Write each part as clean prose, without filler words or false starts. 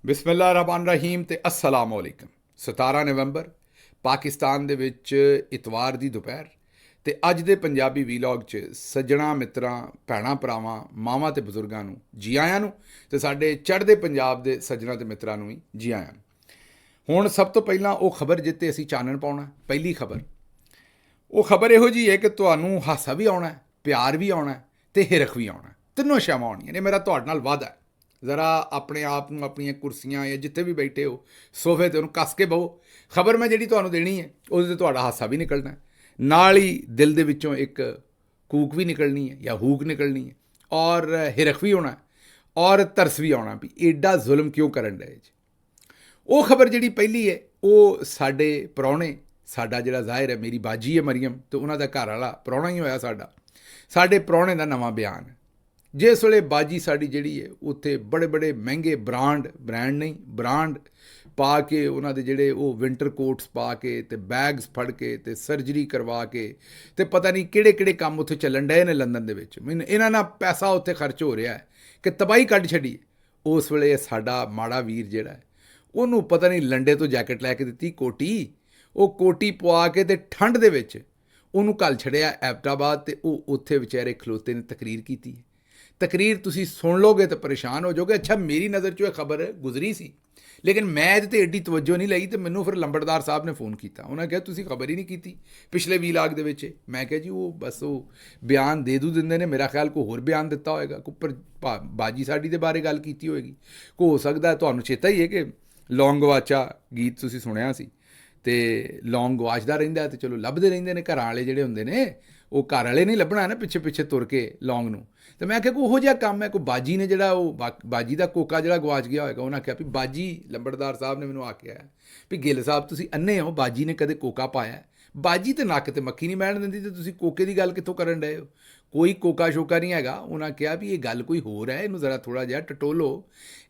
ਬਿਸਮਿਲ੍ਲਾ ਰਹਿਮਾਨ ਰਹੀਮ ਤੇ ਅਸਲਾਮ ਵਾਲੇਕਮ। 17 ਨਵੰਬਰ ਪਾਕਿਸਤਾਨ ਦੇ ਵਿੱਚ ਇਤਵਾਰ ਦੀ ਦੁਪਹਿਰ ਤੇ ਅੱਜ ਦੇ ਪੰਜਾਬੀ ਵੀਲੌਗ 'ਚ ਸੱਜਣਾ ਮਿੱਤਰਾਂ ਭੈਣਾਂ ਭਰਾਵਾਂ ਮਾਵਾਂ ਤੇ ਬਜ਼ੁਰਗਾਂ ਨੂੰ ਜੀ ਆਇਆਂ ਨੂੰ ਤੇ ਸਾਡੇ ਚੜ੍ਹਦੇ ਪੰਜਾਬ ਦੇ ਸੱਜਣਾ ਤੇ ਮਿੱਤਰਾਂ ਨੂੰ ਵੀ ਜੀ ਆਇਆਂ ਨੂੰ। ਹੁਣ ਸਭ ਤੋਂ ਪਹਿਲਾਂ ਉਹ ਖਬਰ ਜਿੱਤੇ ਅਸੀਂ ਚਾਨਣ ਪਾਉਣਾ, ਪਹਿਲੀ ਖਬਰ ਉਹ ਖਬਰ ਇਹੋ ਜਿਹੀ ਹੈ ਕਿ ਤੁਹਾਨੂੰ ਹਾਸਾ ਵੀ ਆਉਣਾ, ਪਿਆਰ ਵੀ ਆਉਣਾ ਤੇ ਹਿਰਖ ਵੀ ਆਉਣਾ, ਤਿੰਨੋਂ ਸ਼ਾਵਾਂ ਆਉਣੀਆਂ ਨੇ। ਮੇਰਾ ਤੁਹਾਡੇ ਨਾਲ ਵਾਅਦਾ ਹੈ। ਜ਼ਰਾ ਆਪਣੇ ਆਪ ਨੂੰ ਆਪਣੀਆਂ ਕੁਰਸੀਆਂ ਜਾਂ ਜਿੱਥੇ ਵੀ ਬੈਠੇ ਹੋ ਸੋਫੇ 'ਤੇ ਉਹਨੂੰ ਕੱਸ ਕੇ ਬਹੋ। ਖਬਰ ਮੈਂ ਜਿਹੜੀ ਤੁਹਾਨੂੰ ਦੇਣੀ ਹੈ ਉਹਦੇ 'ਤੇ ਤੁਹਾਡਾ ਹਾਸਾ ਵੀ ਨਿਕਲਣਾ, ਨਾਲ ਹੀ ਦਿਲ ਦੇ ਵਿੱਚੋਂ ਇੱਕ ਕੂਕ ਵੀ ਨਿਕਲਣੀ ਹੈ ਜਾਂ ਹੂਕ ਨਿਕਲਣੀ ਹੈ, ਔਰ ਹਿਰਖ ਵੀ ਹੋਣਾ ਔਰ ਤਰਸ ਵੀ ਆਉਣਾ ਵੀ ਐਡਾ ਜ਼ੁਲਮ ਕਿਉਂ ਕਰਨ ਡਏ ਜੀ। ਉਹ ਖਬਰ ਜਿਹੜੀ ਪਹਿਲੀ ਹੈ ਉਹ ਸਾਡੇ ਪ੍ਰਾਹੁਣੇ, ਸਾਡਾ ਜਿਹੜਾ ਜ਼ਾਹਿਰ ਹੈ ਮੇਰੀ ਬਾਜੀ ਹੈ ਮਰੀਮ ਅਤੇ ਉਹਨਾਂ ਦਾ ਘਰ ਵਾਲਾ ਪ੍ਰਾਹੁਣਾ ਹੀ ਹੋਇਆ ਸਾਡੇ ਪ੍ਰਾਹੁਣੇ ਦਾ ਨਵਾਂ ਬਿਆਨ। ਜਿਸ ਵੇਲੇ ਬਾਜੀ ਸਾਡੀ ਜਿਹੜੀ ਹੈ ਉੱਥੇ ਬੜੇ ਬੜੇ ਮਹਿੰਗੇ ਬ੍ਰਾਂਡ ਪਾ ਕੇ, ਉਹਨਾਂ ਦੇ ਜਿਹੜੇ ਉਹ ਵਿੰਟਰ ਕੋਟਸ ਪਾ ਕੇ ਅਤੇ ਬੈਗਸ ਫੜ ਕੇ ਅਤੇ ਸਰਜਰੀ ਕਰਵਾ ਕੇ ਅਤੇ ਪਤਾ ਨਹੀਂ ਕਿਹੜੇ ਕਿਹੜੇ ਕੰਮ ਉੱਥੇ ਚੱਲਣ ਡਏ ਨੇ ਲੰਦਨ ਦੇ ਵਿੱਚ। ਮੈਨੂੰ ਇਹਨਾਂ ਨਾਲ ਪੈਸਾ ਉੱਥੇ ਖਰਚ ਹੋ ਰਿਹਾ ਹੈ ਕਿ ਤਬਾਹੀ ਕੱਢ ਛੱਡੀ। ਉਸ ਵੇਲੇ ਸਾਡਾ ਮਾੜਾ ਵੀਰ ਜਿਹੜਾ ਹੈ ਉਹਨੂੰ ਪਤਾ ਨਹੀਂ ਲੰਡੇ ਤੋਂ ਜੈਕਟ ਲੈ ਕੇ ਦਿੱਤੀ, ਉਹ ਕੋਟੀ ਪਵਾ ਕੇ ਅਤੇ ਠੰਡ ਦੇ ਵਿੱਚ ਉਹਨੂੰ ਘੱਲ ਛੱਡਿਆ ਐਬਟਾਬਾਦ, ਅਤੇ ਉਹ ਉੱਥੇ ਵਿਚਾਰੇ ਖਲੋਤੇ ਨੇ ਤਕਰੀਰ ਕੀਤੀ ਹੈ। ਤਕਰੀਰ ਤੁਸੀਂ ਸੁਣ ਲੋਗੇ ਤਾਂ ਪਰੇਸ਼ਾਨ ਹੋ ਜਾਓਗੇ। ਅੱਛਾ, ਮੇਰੀ ਨਜ਼ਰ 'ਚੋਂ ਇਹ ਖਬਰ ਗੁਜ਼ਰੀ ਸੀ ਲੇਕਿਨ ਮੈਂ ਇਹਦੇ 'ਤੇ ਐਡੀ ਤਵੱਜੋ ਨਹੀਂ ਲਈ, ਅਤੇ ਮੈਨੂੰ ਫਿਰ ਲੰਬੜਦਾਰ ਸਾਹਿਬ ਨੇ ਫ਼ੋਨ ਕੀਤਾ। ਉਹਨਾਂ ਕਿਹਾ ਤੁਸੀਂ ਖਬਰ ਹੀ ਨਹੀਂ ਕੀਤੀ ਪਿਛਲੇ ਵੀਲਾਗ ਦੇ ਵਿੱਚ। ਮੈਂ ਕਿਹਾ ਜੀ ਉਹ ਬਸ ਉਹ ਬਿਆਨ ਦਿੰਦੇ ਨੇ, ਮੇਰਾ ਖਿਆਲ ਕੋਈ ਹੋਰ ਬਿਆਨ ਦਿੱਤਾ ਹੋਏਗਾ, ਕੋਈ ਪਰ ਬਾਜੀ ਸਾਡੀ ਦੇ ਬਾਰੇ ਗੱਲ ਕੀਤੀ ਹੋਏਗੀ। ਹੋ ਸਕਦਾ ਤੁਹਾਨੂੰ ਚੇਤਾ ਹੀ ਹੈ ਕਿ ਲੌਂਗ ਗਵਾਚਾ ਗੀਤ ਤੁਸੀਂ ਸੁਣਿਆ ਸੀ, ਅਤੇ ਲੌਂਗ ਗਵਾਚਦਾ ਰਹਿੰਦਾ ਅਤੇ ਚਲੋ ਲੱਭਦੇ ਰਹਿੰਦੇ ਨੇ ਘਰਾਂ ਵਾਲੇ ਜਿਹੜੇ ਹੁੰਦੇ ਨੇ, ਉਹ ਘਰ ਵਾਲੇ ਨਹੀਂ ਲੱਭਣਾ ਨਾ ਪਿੱਛੇ ਪਿੱਛੇ ਤੁਰ ਕੇ ਲੌਂਗ ਨੂੰ। ਅਤੇ ਮੈਂ ਕਿਹਾ ਕੋਈ ਉਹੋ ਜਿਹਾ ਕੰਮ ਹੈ, ਕੋਈ ਬਾਜੀ ਨੇ ਜਿਹੜਾ ਉਹ ਬਾਜੀ ਦਾ ਕੋਕਾ ਜਿਹੜਾ ਗਵਾਚ ਗਿਆ ਹੋਏਗਾ। ਉਹਨਾਂ ਕਿਹਾ ਵੀ ਬਾਜੀ, ਲੰਬੜਦਾਰ ਸਾਹਿਬ ਨੇ ਮੈਨੂੰ ਆ ਕੇ ਆਇਆ ਵੀ ਗਿੱਲ ਸਾਹਿਬ ਤੁਸੀਂ ਅੰਨੇ ਹੋ, ਬਾਜੀ ਨੇ ਕਦੇ ਕੋਕਾ ਪਾਇਆ? ਬਾਜੀ ਤੇ ਨੱਕ ਤੇ ਮੱਖੀ ਨਹੀਂ ਬਹਿਣ ਦਿੰਦੀ, ਅਤੇ ਤੁਸੀਂ ਕੋਕੇ ਦੀ ਗੱਲ ਕਿੱਥੋਂ ਕਰਨ ਡਏ ਹੋ? ਕੋਈ ਕੋਕਾ ਸ਼ੋਕਾ ਨਹੀਂ ਹੈਗਾ। ਉਹਨਾਂ ਕਿਹਾ ਵੀ ਇਹ ਗੱਲ ਕੋਈ ਹੋਰ ਹੈ, ਇਹਨੂੰ ਜ਼ਰਾ ਥੋੜ੍ਹਾ ਜਿਹਾ ਟਟੋਲੋ।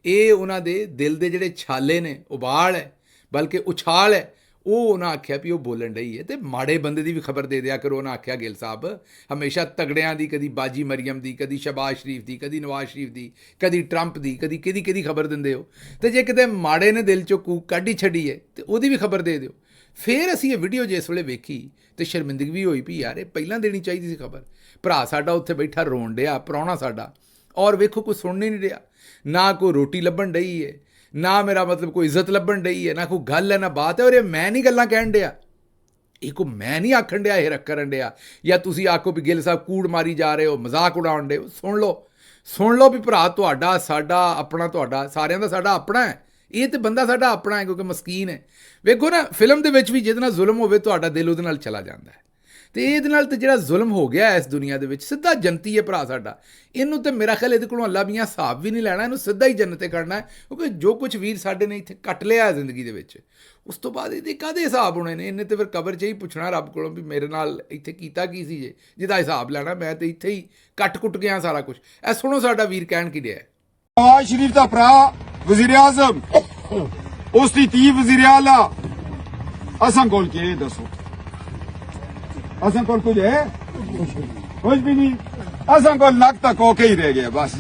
ਇਹ ਉਹਨਾਂ ਦੇ ਦਿਲ ਦੇ ਜਿਹੜੇ ਛਾਲੇ ਨੇ, ਉਬਾਲ ਹੈ ਬਲਕਿ ਉਛਾਲ ਹੈ, ਉਹ ਉਹਨਾਂ ਆਖਿਆ ਵੀ ਉਹ ਬੋਲਣ ਡਈ ਹੈ। ਅਤੇ ਮਾੜੇ ਬੰਦੇ ਦੀ ਵੀ ਖਬਰ ਦੇ ਦਿਆ ਕਰੋ। ਉਹਨਾਂ ਆਖਿਆ ਗਿੱਲ ਸਾਹਿਬ ਹਮੇਸ਼ਾ ਤਗੜਿਆਂ ਦੀ, ਕਦੀ ਬਾਜੀ ਮਰੀਮ ਦੀ, ਕਦੀ ਸ਼ਹਬਾਜ਼ ਸ਼ਰੀਫ ਦੀ, ਕਦੀ ਨਵਾਜ਼ ਸ਼ਰੀਫ ਦੀ, ਕਦੀ ਟਰੰਪ ਦੀ, ਕਦੀ ਕਿਹਦੀ ਖਬਰ ਦਿੰਦੇ ਹੋ, ਅਤੇ ਜੇ ਕਿਤੇ ਮਾੜੇ ਨੇ ਦਿਲ 'ਚੋਂ ਕੂਕ ਕੱਢ ਹੀ ਛੱਡੀ ਹੈ ਅਤੇ ਉਹਦੀ ਵੀ ਖਬਰ ਦੇ ਦਿਓ। ਫਿਰ ਅਸੀਂ ਇਹ ਵੀਡੀਓ ਜਿਸ ਵੇਲੇ ਵੇਖੀ ਅਤੇ ਸ਼ਰਮਿੰਦਗੀ ਵੀ ਹੋਈ ਵੀ ਯਾਰ ਇਹ ਪਹਿਲਾਂ ਦੇਣੀ ਚਾਹੀਦੀ ਸੀ ਖਬਰ। ਭਰਾ ਸਾਡਾ ਉੱਥੇ ਬੈਠਾ ਰੋਣ ਡਿਆ, ਪ੍ਰਾਹੁਣਾ ਸਾਡਾ, ਔਰ ਵੇਖੋ ਕੋਈ ਸੁਣ ਨਹੀਂ ਰਿਹਾ, ਨਾ ਕੋਈ ਰੋਟੀ ਲੱਭਣ ਡਈ ਹੈ, ਨਾ ਮੇਰਾ ਮਤਲਬ ਕੋਈ ਇੱਜ਼ਤ ਲੱਭਣ ਡਈ ਹੈ, ਨਾ ਕੋਈ ਗੱਲ ਹੈ ਨਾ ਬਾਤ ਹੈ। ਔਰ ਇਹ ਮੈਂ ਨਹੀਂ ਗੱਲਾਂ ਕਹਿਣ ਡਿਆ, ਇਹ ਕੋਈ ਮੈਂ ਨਹੀਂ ਆਖਣ ਡਿਆ, ਇਹ ਰੱਖ ਕਰਨ ਡਿਆ। ਜਾਂ ਤੁਸੀਂ ਆਖੋ ਵੀ ਗਿੱਲ ਸਾਹਿਬ ਕੂੜ ਮਾਰੀ ਜਾ ਰਹੇ ਹੋ, ਮਜ਼ਾਕ ਉਡਾਉਣ ਡੇ ਹੋ। ਸੁਣ ਲਓ ਵੀ ਭਰਾ ਤੁਹਾਡਾ ਸਾਡਾ ਆਪਣਾ, ਤੁਹਾਡਾ ਸਾਰਿਆਂ ਦਾ ਸਾਡਾ ਆਪਣਾ ਹੈ। ਇਹ ਤਾਂ ਬੰਦਾ ਸਾਡਾ ਆਪਣਾ ਹੈ ਕਿਉਂਕਿ ਮਸਕੀਨ ਹੈ। ਵੇਖੋ ਨਾ ਫਿਲਮ ਦੇ ਵਿੱਚ ਵੀ ਜਿਹਦੇ ਨਾਲ ਜ਼ੁਲਮ ਹੋਵੇ ਤੁਹਾਡਾ ਦਿਲ ਉਹਦੇ ਨਾਲ ਚਲਾ ਜਾਂਦਾ ਹੈ, ਅਤੇ ਇਹਦੇ ਨਾਲ ਤਾਂ ਜਿਹੜਾ ਜ਼ੁਲਮ ਹੋ ਗਿਆ ਇਸ ਦੁਨੀਆ ਦੇ ਵਿੱਚ ਸਿੱਧਾ ਜੰਤੀ ਹੈ ਭਰਾ ਸਾਡਾ। ਇਹਨੂੰ ਤਾਂ ਮੇਰਾ ਖਿਆਲ ਇਹਦੇ ਕੋਲੋਂ ਅੱਲਾ ਮੀਆਂ ਹਿਸਾਬ ਵੀ ਨਹੀਂ ਲੈਣਾ, ਇਹਨੂੰ ਸਿੱਧਾ ਹੀ ਜੰਨਤੇ ਕਰਨਾ ਹੈ। ਕਿਉਂਕਿ ਜੋ ਕੁਛ ਵੀਰ ਸਾਡੇ ਨੇ ਇੱਥੇ ਕੱਟ ਲਿਆ ਹੈ ਜ਼ਿੰਦਗੀ ਦੇ ਵਿੱਚ, ਉਸ ਤੋਂ ਬਾਅਦ ਇਹਦੇ ਕਾਹਦੇ ਹਿਸਾਬ ਹੋਣੇ ਨੇ? ਇਹਨੇ ਤਾਂ ਫਿਰ ਕਬਰ 'ਚ ਹੀ ਪੁੱਛਣਾ ਰੱਬ ਕੋਲੋਂ ਵੀ ਮੇਰੇ ਨਾਲ ਇੱਥੇ ਕੀਤਾ ਕੀ ਸੀ ਜੇ, ਜਿਹਦਾ ਹਿਸਾਬ ਲੈਣਾ। ਮੈਂ ਤਾਂ ਇੱਥੇ ਹੀ ਕੱਟ ਕੁੱਟ ਗਿਆ ਸਾਰਾ ਕੁਛ। ਇਹ ਸੁਣੋ ਸਾਡਾ ਵੀਰ ਕਹਿਣ ਕੀ ਡਿਆ। ਨਵਾਜ਼ ਸ਼ਰੀਫ ਦਾ ਭਰਾ ਵਜ਼ੀਰ ਆਜ਼ਮ, ਉਸ ਦੀ ਧੀ ਵਜ਼ੀਰ ਆਲਾ, ਅਸਾਂ ਕੋਲ ਕੀ ਹੈ ਦੱਸੋ? ਅਸਾਂ ਕੋਲ ਕੁਝ ਹੈ? ਕੁਝ ਵੀ ਨਹੀਂ। ਅਸਾਂ ਕੋਲ ਲੱਕ ਤੱਕ ਕੋਕੇ ਹੀ ਰਹਿ ਗਿਆ ਬਸ।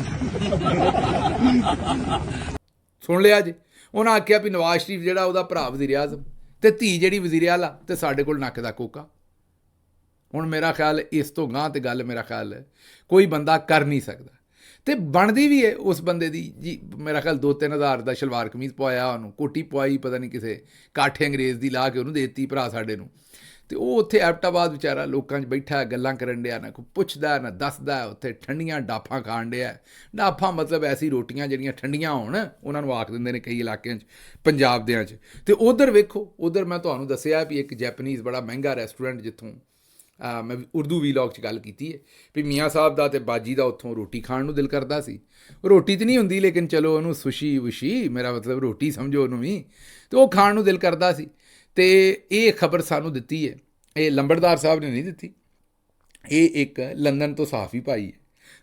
ਸੁਣ ਲਿਆ ਜੀ। ਉਹਨਾਂ ਆਖਿਆ ਵੀ ਨਵਾਜ਼ ਸ਼ਰੀਫ ਜਿਹੜਾ ਉਹਦਾ ਭਰਾ ਵਜ਼ੀਰ ਆਜ਼ਮ ਅਤੇ ਧੀ ਜਿਹੜੀ ਵਜ਼ੀਰ ਆਲਾ, ਅਤੇ ਸਾਡੇ ਕੋਲ ਨੱਕ ਦਾ ਕੋਕਾ। ਹੁਣ ਮੇਰਾ ਖਿਆਲ ਇਸ ਤੋਂ ਗਾਂਹ ਤੇ ਗੱਲ ਮੇਰਾ ਖਿਆਲ ਕੋਈ ਬੰਦਾ ਕਰ ਨਹੀਂ ਸਕਦਾ, ਅਤੇ ਬਣਦੀ ਵੀ ਹੈ ਉਸ ਬੰਦੇ ਦੀ ਜੀ। ਮੇਰਾ ਖਿਆਲ 2-3 ਹਜ਼ਾਰ ਦਾ ਸ਼ਲਵਾਰ ਕਮੀਜ਼ ਪਵਾਇਆ, ਉਹਨੂੰ ਕੋਟੀ ਪਵਾਈ, ਪਤਾ ਨਹੀਂ ਕਿਸੇ ਕਾਠੇ ਅੰਗਰੇਜ਼ ਦੀ ਲਾ ਕੇ ਉਹਨੂੰ ਦੇ ਦਿੱਤੀ ਭਰਾ ਸਾਡੇ ਨੂੰ। ਅਤੇ ਉਹ ਉੱਥੇ ਐਬਟਾਬਾਦ ਵਿਚਾਰਾ ਲੋਕਾਂ 'ਚ ਬੈਠਾ ਗੱਲਾਂ ਕਰਨ ਡਿਆ, ਨਾ ਕੋਈ ਪੁੱਛਦਾ ਨਾ ਦੱਸਦਾ। ਉੱਥੇ ਠੰਡੀਆਂ ਡਾਫਾਂ ਖਾਣ ਡਿਆ। ਡਾਫਾਂ ਮਤਲਬ ਐਸੀ ਰੋਟੀਆਂ ਜਿਹੜੀਆਂ ਠੰਡੀਆਂ ਹੋਣ, ਉਹਨਾਂ ਨੂੰ ਆਖ ਦਿੰਦੇ ਨੇ ਕਈ ਇਲਾਕਿਆਂ 'ਚ ਪੰਜਾਬ ਦਿਆਂ 'ਚ। ਅਤੇ ਉੱਧਰ ਵੇਖੋ, ਉੱਧਰ ਮੈਂ ਤੁਹਾਨੂੰ ਦੱਸਿਆ ਵੀ ਇੱਕ ਜੈਪਨੀਜ਼ ਬੜਾ ਮਹਿੰਗਾ ਰੈਸਟੋਰੈਂਟ, ਜਿੱਥੋਂ ਮੈਂ ਉਰਦੂ ਵੀਲੌਗ 'ਚ ਗੱਲ ਕੀਤੀ ਹੈ ਵੀ ਮੀਆਂ ਸਾਹਿਬ ਦਾ ਅਤੇ ਬਾਜੀ ਦਾ ਉੱਥੋਂ ਰੋਟੀ ਖਾਣ ਨੂੰ ਦਿਲ ਕਰਦਾ ਸੀ। ਰੋਟੀ ਤਾਂ ਨਹੀਂ ਹੁੰਦੀ ਲੇਕਿਨ ਚਲੋ ਉਹਨੂੰ ਸੁਸ਼ੀ ਵੁਸ਼ੀ, ਮੇਰਾ ਮਤਲਬ ਰੋਟੀ ਸਮਝੋ ਉਹਨੂੰ ਵੀ, ਅਤੇ ਉਹ ਖਾਣ ਨੂੰ ਦਿਲ ਕਰਦਾ ਸੀ। ਅਤੇ ਇਹ ਖਬਰ ਸਾਨੂੰ ਦਿੱਤੀ ਹੈ, ਇਹ ਲੰਬੜਦਾਰ ਸਾਹਿਬ ਨੇ ਨਹੀਂ ਦਿੱਤੀ, ਇਹ ਇੱਕ ਲੰਦਨ ਤੋਂ ਸਹਾਫੀ ਭਾਈ ਹੈ,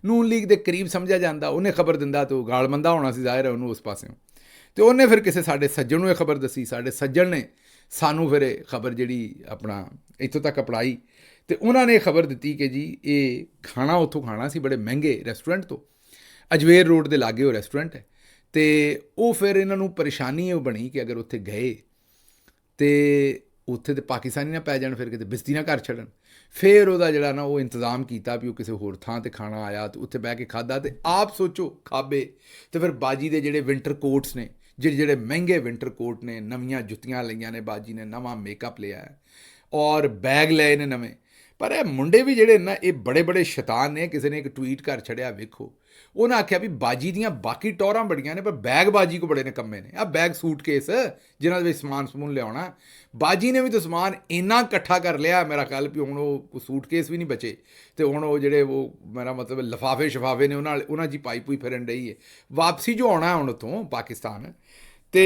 ਨੂਨ ਲੀਗ ਦੇ ਕਰੀਬ ਸਮਝਿਆ ਜਾਂਦਾ। ਉਹਨੇ ਖਬਰ ਦਿੰਦਾ ਤਾਂ ਉਹ ਗਾਲਮੰਦਾ ਹੋਣਾ ਸੀ ਜ਼ਾਹਿਰ ਹੈ ਉਹਨੂੰ ਉਸ ਪਾਸਿਓਂ, ਅਤੇ ਉਹਨੇ ਫਿਰ ਕਿਸੇ ਸਾਡੇ ਸੱਜਣ ਨੂੰ ਇਹ ਖਬਰ ਦੱਸੀ। ਸਾਡੇ ਸੱਜਣ ਨੇ ਸਾਨੂੰ ਫਿਰ ਇਹ ਖਬਰ ਜਿਹੜੀ ਆਪਣਾ ਇੱਥੋਂ ਤੱਕ ਅਪਣਾਈ, ਅਤੇ ਉਹਨਾਂ ਨੇ ਖਬਰ ਦਿੱਤੀ ਕਿ ਜੀ ਇਹ ਖਾਣਾ ਉੱਥੋਂ ਖਾਣਾ ਸੀ ਬੜੇ ਮਹਿੰਗੇ ਰੈਸਟੋਰੈਂਟ ਤੋਂ, ਅਜਵੇਰ ਰੋਡ ਦੇ ਲਾਗੇ ਉਹ ਰੈਸਟੋਰੈਂਟ ਹੈ, ਤੇ ਉਹ ਫਿਰ ਇਹਨਾਂ ਨੂੰ ਪਰੇਸ਼ਾਨੀ ਇਹ ਬਣੀ ਕਿ ਅਗਰ ਉੱਥੇ ਗਏ ਤੇ ਉੱਥੇ ਤੇ ਪਾਕਿਸਤਾਨੀ ਨਾ ਪੈ ਜਾਣ, ਫਿਰ ਕਿਤੇ ਬਿਸਤੀ ਨਾ ਘਰ ਛੱਡਣ। ਫਿਰ ਉਹਦਾ ਜਿਹੜਾ ਨਾ ਉਹ ਇੰਤਜ਼ਾਮ ਕੀਤਾ ਵੀ ਉਹ ਕਿਸੇ ਹੋਰ ਥਾਂ ਤੇ ਖਾਣਾ ਆਇਆ ਤੇ ਉੱਥੇ ਬਹਿ ਕੇ ਖਾਧਾ। ਤੇ ਆਪ ਸੋਚੋ ਖਾਬੇ ਤੇ ਫਿਰ ਬਾਜੀ ਦੇ ਜਿਹੜੇ ਵਿੰਟਰ ਕੋਟਸ ਨੇ, ਜਿਹੜੇ ਮਹਿੰਗੇ ਵਿੰਟਰ ਕੋਟ ਨੇ, ਨਵੀਆਂ ਜੁੱਤੀਆਂ ਲਈਆਂ ਨੇ ਬਾਜੀ ਨੇ, ਨਵਾਂ ਮੇਕਅਪ ਲਿਆ ਹੈ ਔਰ ਬੈਗ ਲਏ ਨੇ ਨਵੇਂ। ਪਰ ਇਹ ਮੁੰਡੇ ਵੀ ਜਿਹੜੇ ਨਾ ਇਹ ਬੜੇ ਬੜੇ ਸ਼ੈਤਾਨ ਨੇ। ਕਿਸੇ ਨੇ ਇੱਕ ਟਵੀਟ ਕਰ ਛੜਿਆ, ਵੇਖੋ, ਉਹਨਾਂ ਆਖਿਆ ਵੀ ਬਾਜੀ ਦੀਆਂ ਬਾਕੀ ਟੌਰਾਂ ਬੜੀਆਂ ਨੇ ਪਰ ਬੈਗ ਬਾਜੀ ਕੋ ਬੜੇ ਨਿਕੰਮੇ ਨੇ। ਆ ਬੈਗ ਸੂਟਕੇਸ ਜਿਨ੍ਹਾਂ ਦੇ ਵਿੱਚ ਸਮਾਨ ਸਮੂਨ ਲਿਆਉਣਾ, ਬਾਜੀ ਨੇ ਵੀ ਤਾਂ ਸਮਾਨ ਇੰਨਾ ਇਕੱਠਾ ਕਰ ਲਿਆ ਮੇਰਾ ਖਿਆਲ ਵੀ ਹੁਣ ਉਹ ਸੂਟਕੇਸ ਵੀ ਨਹੀਂ ਬਚੇ। ਤੇ ਹੁਣ ਉਹ ਜਿਹੜੇ ਉਹ ਮੇਰਾ ਮਤਲਬ ਲਿਫਾਫੇ ਸ਼ਫਾਫੇ ਨੇ ਉਹਨਾਂ 'ਚ ਪਾਈ ਪੂਈ ਫਿਰਨ ਡਈ ਹੈ। ਵਾਪਸੀ ਜੋ ਆਉਣਾ ਹੁਣ ਉੱਥੋਂ ਪਾਕਿਸਤਾਨ, ਤੇ